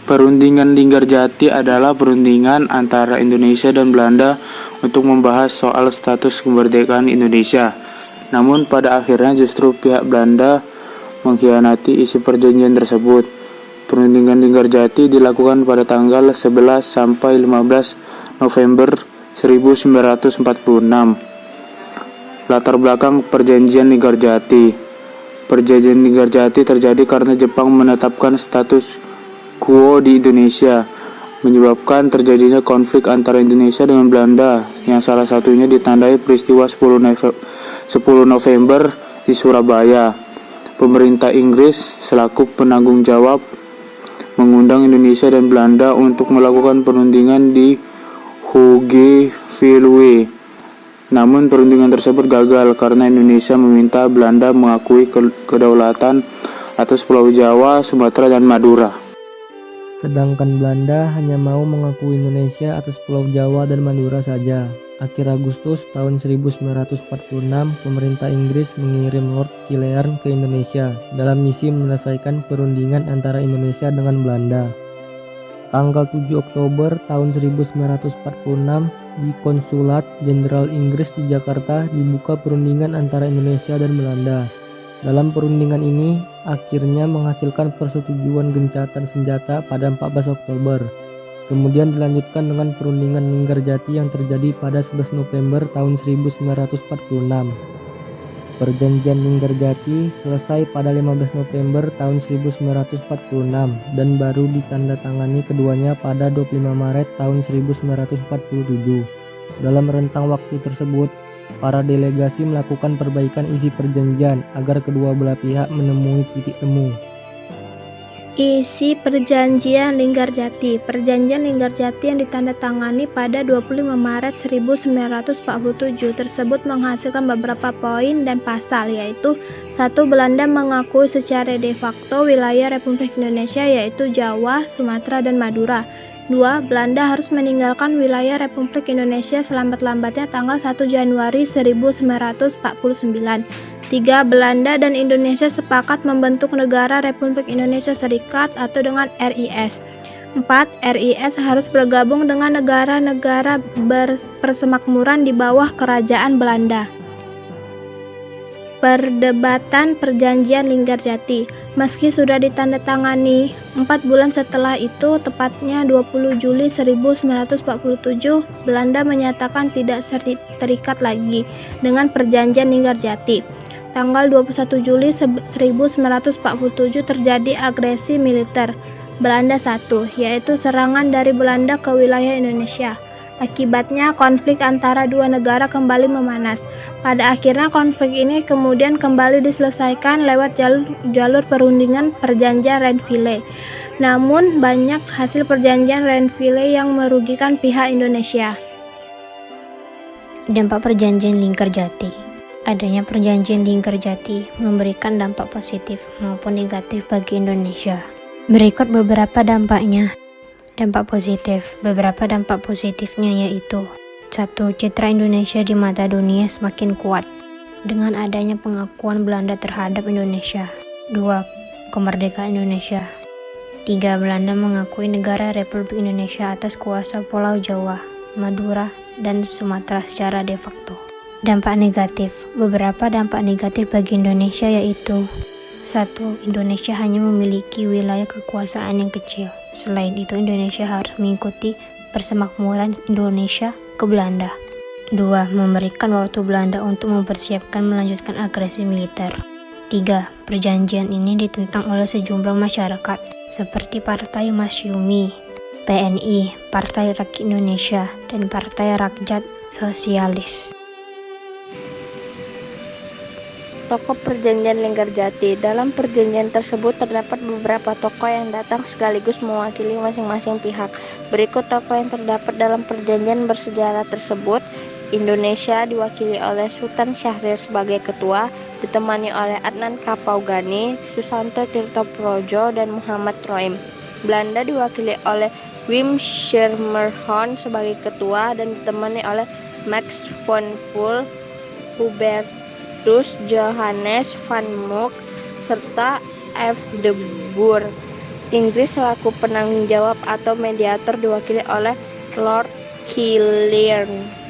Perundingan Linggarjati adalah perundingan antara Indonesia dan Belanda untuk membahas soal status kemerdekaan Indonesia. Namun pada akhirnya justru pihak Belanda mengkhianati isi perjanjian tersebut. Perundingan Linggarjati dilakukan pada tanggal 11 sampai 15 November 1946. Latar belakang Perjanjian Linggarjati. Perjanjian Linggarjati terjadi karena Jepang menetapkan status quo di Indonesia, menyebabkan terjadinya konflik antara Indonesia dengan Belanda, yang salah satunya ditandai peristiwa 10 November di Surabaya. Pemerintah Inggris selaku penanggung jawab mengundang Indonesia dan Belanda untuk melakukan perundingan di Hooge-Veluwe. Namun perundingan tersebut gagal karena Indonesia meminta Belanda mengakui kedaulatan atas Pulau Jawa, Sumatera, dan Madura. Sedangkan Belanda hanya mau mengakui Indonesia atas Pulau Jawa dan Madura saja. Akhir Agustus tahun 1946, pemerintah Inggris mengirim Lord Killearn ke Indonesia dalam misi menyelesaikan perundingan antara Indonesia dengan Belanda. Tanggal 7 Oktober tahun 1946, di Konsulat Jenderal Inggris di Jakarta dibuka perundingan antara Indonesia dan Belanda. Dalam perundingan ini akhirnya menghasilkan persetujuan gencatan senjata pada 14 Oktober. Kemudian dilanjutkan dengan perundingan Linggarjati yang terjadi pada 11 November tahun 1946. Perjanjian Linggarjati selesai pada 15 November tahun 1946 dan baru ditandatangani keduanya pada 25 Maret tahun 1947. Dalam rentang waktu tersebut, para delegasi melakukan perbaikan isi perjanjian agar kedua belah pihak menemui titik temu. Isi Perjanjian Linggarjati. Perjanjian Linggarjati yang ditandatangani pada 25 Maret 1947 tersebut menghasilkan beberapa poin dan pasal, yaitu 1. Belanda mengakui secara de facto wilayah Republik Indonesia yaitu Jawa, Sumatera, dan Madura. 2. Belanda harus meninggalkan wilayah Republik Indonesia selambat-lambatnya tanggal 1 Januari 1949. 3. Belanda dan Indonesia sepakat membentuk negara Republik Indonesia Serikat atau dengan RIS. 4. RIS harus bergabung dengan negara-negara persemakmuran di bawah kerajaan Belanda. Perdebatan Perjanjian Linggarjati. Meski sudah ditandatangani 4 bulan setelah itu, tepatnya 20 Juli 1947, Belanda menyatakan tidak terikat lagi dengan Perjanjian Linggarjati. Tanggal 21 Juli 1947 terjadi agresi militer Belanda I, yaitu serangan dari Belanda ke wilayah Indonesia. Akibatnya konflik antara dua negara kembali memanas. Pada akhirnya konflik ini kemudian kembali diselesaikan lewat jalur perundingan Perjanjian Renville. Namun banyak hasil Perjanjian Renville yang merugikan pihak Indonesia. Dampak Perjanjian Linggarjati. Adanya Perjanjian Linggarjati memberikan dampak positif maupun negatif bagi Indonesia. Berikut beberapa dampaknya. Dampak positif. Beberapa dampak positifnya yaitu 1. Citra Indonesia di mata dunia semakin kuat dengan adanya pengakuan Belanda terhadap Indonesia. 2. Kemerdekaan Indonesia. 3. Belanda mengakui negara Republik Indonesia atas kuasa Pulau Jawa, Madura, dan Sumatera secara de facto. Dampak negatif. Beberapa dampak negatif bagi Indonesia yaitu 1. Indonesia hanya memiliki wilayah kekuasaan yang kecil. Selain itu, Indonesia harus mengikuti persemakmuran Indonesia ke Belanda. 2. Memberikan waktu Belanda untuk mempersiapkan melanjutkan agresi militer. 3. Perjanjian ini ditentang oleh sejumlah masyarakat seperti Partai Masyumi, PNI, Partai Rakyat Indonesia, dan Partai Rakyat Sosialis. Tokoh Perjanjian Linggarjati. Dalam perjanjian tersebut terdapat beberapa tokoh yang datang sekaligus mewakili masing-masing pihak. Berikut tokoh yang terdapat dalam perjanjian bersejarah tersebut. Indonesia diwakili oleh Sultan Syahrir sebagai ketua, ditemani oleh Adnan Kapaugani, Susanto Tirtoprojo, dan Muhammad Roim. Belanda diwakili oleh Wim Schermerhorn sebagai ketua dan ditemani oleh Max von Poel, Hubertus Johannes van Mook, serta F. de Boer. Inggris selaku penanggung jawab atau mediator diwakili oleh Lord Killian.